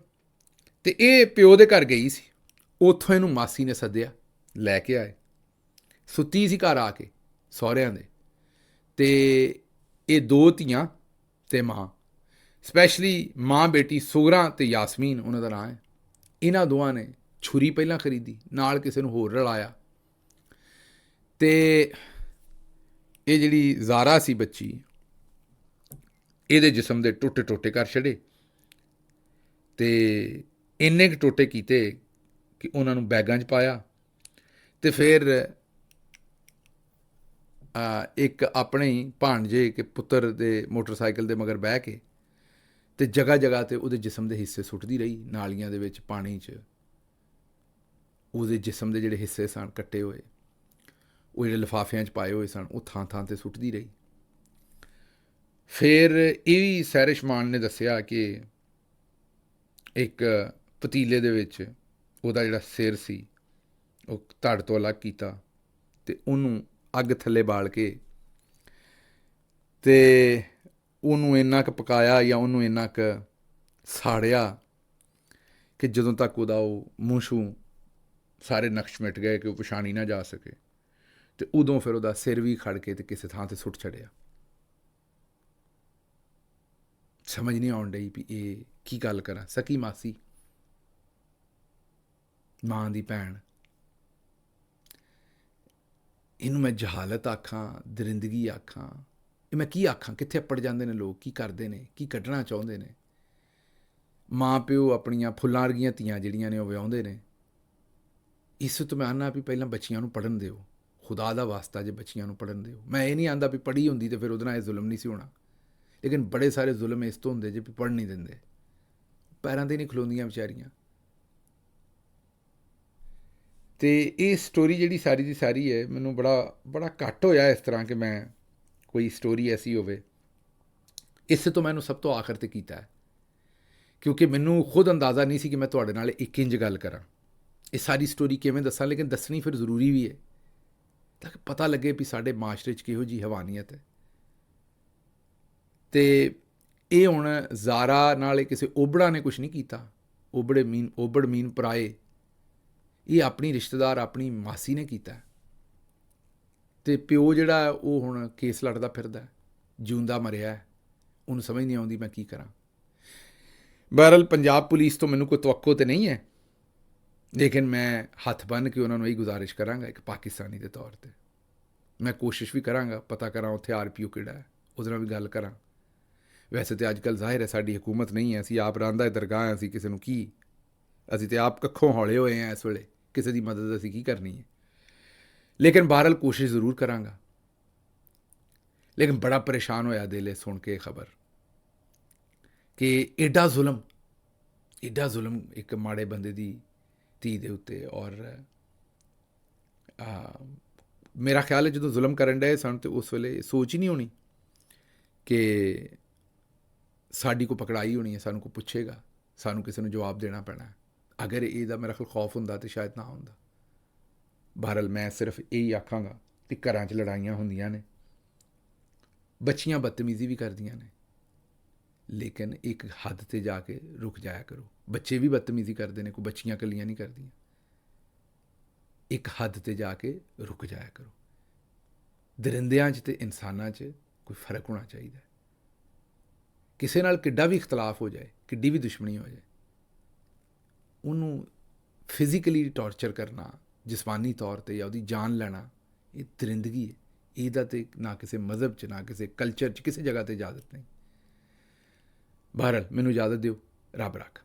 ਅਤੇ ਇਹ ਪਿਓ ਦੇ ਘਰ ਗਈ ਸੀ, ਉੱਥੋਂ ਇਹਨੂੰ ਮਾਸੀ ਨੇ ਸੱਦਿਆ, ਲੈ ਕੇ ਆਏ। ਸੁੱਤੀ ਸੀ ਘਰ ਆ ਕੇ ਸਹੁਰਿਆਂ ਦੇ, ਅਤੇ ਇਹ 2 ਧੀਆਂ ਅਤੇ ਮਾਂ, ਸਪੈਸ਼ਲੀ ਮਾਂ ਬੇਟੀ ਸੁਗਰਾ ਅਤੇ ਯਾਸਮੀਨ ਉਹਨਾਂ ਦਾ ਨਾਂ ਹੈ, ਇਹਨਾਂ ਦੋਵਾਂ ਨੇ ਛੁਰੀ ਪਹਿਲਾਂ ਖਰੀਦੀ, ਨਾਲ ਕਿਸੇ ਨੂੰ ਹੋਰ ਰਲਾਇਆ, ਤੇ ਇਹ ਜਿਹੜੀ ਜ਼ਾਰਾ ਸੀ ਬੱਚੀ, ਇਹਦੇ ਜਿਸਮ ਦੇ ਟੋਟੇ ਟੋਟੇ ਕਰ ਛੱਡੇ, ਤੇ ਇੰਨੇ ਕੁ ਟੋਟੇ ਕੀਤੇ ਕਿ ਉਹਨਾਂ ਨੂੰ ਬੈਗਾਂ 'ਚ ਪਾਇਆ, ਤੇ ਫਿਰ ਇੱਕ ਆਪਣੇ ਹੀ ਭਾਣਜੇ ਕਿ ਪੁੱਤਰ ਦੇ ਮੋਟਰਸਾਈਕਲ ਦੇ ਮਗਰ ਬਹਿ ਕੇ ਤੇ ਜਗ੍ਹਾ ਜਗ੍ਹਾ 'ਤੇ ਉਹਦੇ ਜਿਸਮ ਦੇ ਹਿੱਸੇ ਸੁੱਟਦੀ ਰਹੀ, ਨਾਲੀਆਂ ਦੇ ਵਿੱਚ, ਪਾਣੀ 'ਚ। ਉਹਦੇ ਜਿਸਮ ਦੇ ਜਿਹੜੇ ਹਿੱਸੇ ਸਨ ਕੱਟੇ ਹੋਏ, ਉਹ ਜਿਹੜੇ ਲਿਫਾਫਿਆਂ 'ਚ ਪਾਏ ਹੋਏ ਸਨ, ਉਹ ਥਾਂ ਥਾਂ 'ਤੇ ਸੁੱਟਦੀ ਰਹੀ। ਫਿਰ ਇਹ ਵੀ ਸੈਰਿਸ਼ ਮਾਨ ਨੇ ਦੱਸਿਆ ਕਿ ਇੱਕ ਪਤੀਲੇ ਦੇ ਵਿੱਚ ਉਹਦਾ ਜਿਹੜਾ ਸਿਰ ਸੀ ਉਹ ਧੜ ਤੋਂ ਅਲੱਗ ਕੀਤਾ, ਤੇ ਉਹਨੂੰ ਅੱਗ ਥੱਲੇ ਬਾਲ ਕੇ ਤੇ ਉਹਨੂੰ ਇੰਨਾ ਕੁ ਪਕਾਇਆ ਜਾਂ ਉਹਨੂੰ ਇੰਨਾ ਕੁ ਸਾੜਿਆ ਕਿ ਜਦੋਂ ਤੱਕ ਉਹਦਾ ਉਹ ਮੂੰਹ ਛੂ ਸਾਰੇ ਨਕਸ਼ ਮਿਟ ਗਏ ਕਿ ਉਹ ਪਛਾਣੀ ਨਾ ਜਾ ਸਕੇ, ਤੇ ਉਦੋਂ ਫਿਰ ਉਹਦਾ ਸਿਰ ਵੀ ਖੜ ਕੇ ਤੇ ਕਿਸੇ ਥਾਂ 'ਤੇ ਸੁੱਟ ਛੱਡਿਆ। ਸਮਝ ਨਹੀਂ ਆਉਣ ਡਈ ਵੀ ਇਹ ਕੀ ਗੱਲ ਕਰਾਂ। ਸਕੀ ਮਾਸੀ, ਮਾਂ ਦੀ ਭੈਣ, ਇਹਨੂੰ ਮੈਂ ਜਹਾਲਤ ਆਖਾਂ, ਦਰਿੰਦਗੀ ਆਖਾਂ, ਇਹ ਮੈਂ ਕੀ ਆਖਾਂ? ਕਿੱਥੇ ਅੱਪੜ ਜਾਂਦੇ ਨੇ ਲੋਕ, ਕੀ ਕਰਦੇ ਨੇ, ਕੀ ਕੱਢਣਾ ਚਾਹੁੰਦੇ ਨੇ। ਮਾਂ ਪਿਓ ਆਪਣੀਆਂ ਫੁੱਲਾਂ ਵਰਗੀਆਂ ਧੀਆਂ ਜਿਹੜੀਆਂ ਨੇ ਉਹ ਵਿਆਹੁੰਦੇ ਨੇ। ਇਸ ਤੋਂ ਮੈਂ ਆਨਾ ਵੀ ਪਹਿਲਾਂ ਬੱਚੀਆਂ ਨੂੰ ਪੜ੍ਹਨ ਦਿਓ, ਖੁਦਾ ਦਾ ਵਾਸਤਾ ਜੇ ਬੱਚੀਆਂ ਨੂੰ ਪੜ੍ਹਨ ਦਿਓ। ਮੈਂ ਇਹ ਨਹੀਂ ਆਂਦਾ ਵੀ ਪੜ੍ਹੀ ਹੁੰਦੀ ਤੇ ਫਿਰ ਉਹਦੇ ਨਾਲ ਇਹ ਜ਼ੁਲਮ ਨਹੀਂ ਸੀ ਹੋਣਾ, ਲੇਕਿਨ ਬੜੇ ਸਾਰੇ ਜ਼ੁਲਮ ਇਸ ਤੋਂ ਹੁੰਦੇ ਜੇ ਵੀ ਪੜ੍ਹ ਨਹੀਂ ਦਿੰਦੇ, ਪੈਰਾਂ 'ਤੇ ਨਹੀਂ ਖਲੋਂਦੀਆਂ ਵਿਚਾਰੀਆਂ। ਤੇ ਇਹ ਸਟੋਰੀ ਜਿਹੜੀ ਸਾਰੀ ਦੀ ਸਾਰੀ ਹੈ, ਮੈਨੂੰ ਬੜਾ ਘੱਟ ਹੋਇਆ ਇਸ ਤਰ੍ਹਾਂ ਕਿ ਮੈਂ ਕੋਈ ਸਟੋਰੀ ਐਸੀ ਹੋਵੇ। ਇਸੇ ਤੋਂ ਮੈਨੂੰ ਸਭ ਤੋਂ ਆਖਰ 'ਤੇ ਕੀਤਾ ਹੈ, ਕਿਉਂਕਿ ਮੈਨੂੰ ਖੁਦ ਅੰਦਾਜ਼ਾ ਨਹੀਂ ਸੀ ਕਿ ਮੈਂ ਤੁਹਾਡੇ ਨਾਲ ਇੱਕ ਇੰਜ ਗੱਲ ਕਰਾਂ। ਇਹ ਸਾਰੀ ਸਟੋਰੀ ਕਿਵੇਂ ਦੱਸਾਂ, ਲੇਕਿਨ ਦੱਸਣੀ ਫਿਰ ਜ਼ਰੂਰੀ ਵੀ ਹੈ ਤਾਂ ਕਿ ਪਤਾ ਲੱਗੇ ਵੀ ਸਾਡੇ ਮਾਸ਼ਰੇ 'ਚ ਕਿਹੋ ਜਿਹੀ ਹਵਾਨੀਅਤ ਹੈ। ਤੇ ਇਹ ਹੁਣ ਜ਼ਾਰਾ ਨਾਲ ਕਿਸੇ ਓਬੜਾ ਨੇ ਕੁਛ ਨਹੀਂ ਕੀਤਾ। ਓਬੜ ਮੀਨ ਪਰਾਏ, ਇਹ ਆਪਣੀ ਰਿਸ਼ਤੇਦਾਰ, ਆਪਣੀ ਮਾਸੀ ਨੇ ਕੀਤਾ। ਤੇ ਪਿਓ ਜਿਹੜਾ ਉਹ ਹੁਣ ਕੇਸ ਲੜਦਾ ਫਿਰਦਾ, ਜਿਉਂਦਾ ਮਰਿਆ, ਉਹਨੂੰ ਸਮਝ ਨਹੀਂ ਆਉਂਦੀ ਮੈਂ ਕੀ ਕਰਾਂ। ਬਹਰਹਾਲ ਪੰਜਾਬ ਪੁਲਿਸ ਤੋਂ ਮੈਨੂੰ ਕੋਈ ਤਵੱਕੋ ਤਾਂ ਨਹੀਂ ਹੈ, ਲੇਕਿਨ ਮੈਂ ਹੱਥ ਬੰਨ੍ਹ ਕੇ ਉਹਨਾਂ ਨੂੰ ਇਹ ਗੁਜ਼ਾਰਿਸ਼ ਕਰਾਂਗਾ ਇੱਕ ਪਾਕਿਸਤਾਨੀ ਦੇ ਤੌਰ 'ਤੇ। ਮੈਂ ਕੋਸ਼ਿਸ਼ ਵੀ ਕਰਾਂਗਾ ਪਤਾ ਕਰਾਂ ਉੱਥੇ RPO ਕਿਹੜਾ ਹੈ, ਉਹਦੇ ਨਾਲ ਵੀ ਗੱਲ ਕਰਾਂ। ਵੈਸੇ ਤਾਂ ਅੱਜ ਕੱਲ੍ਹ ਜ਼ਾਹਿਰ ਹੈ ਸਾਡੀ ਹਕੂਮਤ ਨਹੀਂ ਹੈ, ਅਸੀਂ ਆਪ ਰਾਂਦਾ ਦਰਗਾਹ ਹਾਂ, ਅਸੀਂ ਕਿਸੇ ਨੂੰ ਕੀ, ਅਸੀਂ ਤਾਂ ਆਪ ਕੱਖੋਂ ਹੌਲੇ ਹੋਏ ਹਾਂ ਇਸ ਵੇਲੇ, ਕਿਸੇ ਦੀ ਮਦਦ ਅਸੀਂ ਕੀ ਕਰਨੀ ਹੈ। ਲੇਕਿਨ ਬਹਰਹਾਲ ਕੋਸ਼ਿਸ਼ ਜ਼ਰੂਰ ਕਰਾਂਗਾ। ਲੇਕਿਨ ਬੜਾ ਪਰੇਸ਼ਾਨ ਹੋਇਆ ਦਿਲ ਸੁਣ ਕੇ ਖਬਰ ਕਿ ਐਡਾ ਜ਼ੁਲਮ ਇੱਕ ਮਾੜੇ ਬੰਦੇ ਦੀ ਧੀ ਦੇ ਉੱਤੇ। ਔਰ ਮੇਰਾ ਖਿਆਲ ਹੈ ਜਦੋਂ ਜ਼ੁਲਮ ਕਰਨ ਡਏ ਸਨ ਤੇ ਉਸ ਵੇਲੇ ਸੋਚ ਹੀ ਨਹੀਂ ਹੋਣੀ ਕਿ ਸਾਡੀ ਕੋਈ ਪਕੜਾਈ ਹੋਣੀ ਹੈ, ਸਾਨੂੰ ਕੋਈ ਪੁੱਛੇਗਾ, ਸਾਨੂੰ ਕਿਸੇ ਨੂੰ ਜਵਾਬ ਦੇਣਾ ਪੈਣਾ। ਅਗਰ ਇਹਦਾ ਮੇਰਾ ਖਿਆਲ ਖੌਫ ਹੁੰਦਾ ਤਾਂ ਸ਼ਾਇਦ ਨਾ ਹੁੰਦਾ। ਬਹਰਹਾਲ ਮੈਂ ਸਿਰਫ ਇਹੀ ਆਖਾਂਗਾ ਕਿ ਘਰਾਂ 'ਚ ਲੜਾਈਆਂ ਹੁੰਦੀਆਂ ਨੇ, ਬੱਚੀਆਂ ਬਦਤਮੀਜ਼ੀ ਵੀ ਕਰਦੀਆਂ ਨੇ, ਲੇਕਿਨ ਇੱਕ ਹੱਦ 'ਤੇ ਜਾ ਕੇ ਰੁਕ ਜਾਇਆ ਕਰੋ। ਬੱਚੇ ਵੀ ਬਦਤਮੀਜ਼ੀ ਕਰਦੇ ਨੇ, ਕੋਈ ਬੱਚੀਆਂ ਇਕੱਲੀਆਂ ਨਹੀਂ ਕਰਦੀਆਂ। ਇੱਕ ਹੱਦ 'ਤੇ ਜਾ ਕੇ ਰੁਕ ਜਾਇਆ ਕਰੋ। ਦਰਿੰਦਿਆਂ 'ਚ ਤੇ ਇਨਸਾਨਾਂ 'ਚ ਕੋਈ ਫਰਕ ਹੋਣਾ ਚਾਹੀਦਾ। ਕਿਸੇ ਨਾਲ ਕਿੱਡਾ ਵੀ ਇਖਤਲਾਫ ਹੋ ਜਾਏ, ਕਿੱਡੀ ਵੀ ਦੁਸ਼ਮਣੀ ਹੋ ਜਾਏ, ਉਹਨੂੰ ਫਿਜ਼ੀਕਲੀ ਟੌਰਚਰ ਕਰਨਾ, ਜਿਸਮਾਨੀ ਤੌਰ 'ਤੇ, ਜਾਂ ਉਹਦੀ ਜਾਨ ਲੈਣਾ, ਇਹ ਦਰਿੰਦਗੀ ਹੈ। ਇਹਦਾ ਤੇ ਨਾ ਕਿਸੇ ਮਜ਼ਹਬ 'ਚ, ਨਾ ਕਿਸੇ ਕਲਚਰ 'ਚ, ਕਿਸੇ ਜਗ੍ਹਾ 'ਤੇ ਇਜਾਜ਼ਤ ਨਹੀਂ। ਬਹਰਹਾਲ ਮੈਨੂੰ ਇਜਾਜ਼ਤ ਦਿਓ, ਰੱਬ ਰੱਖ।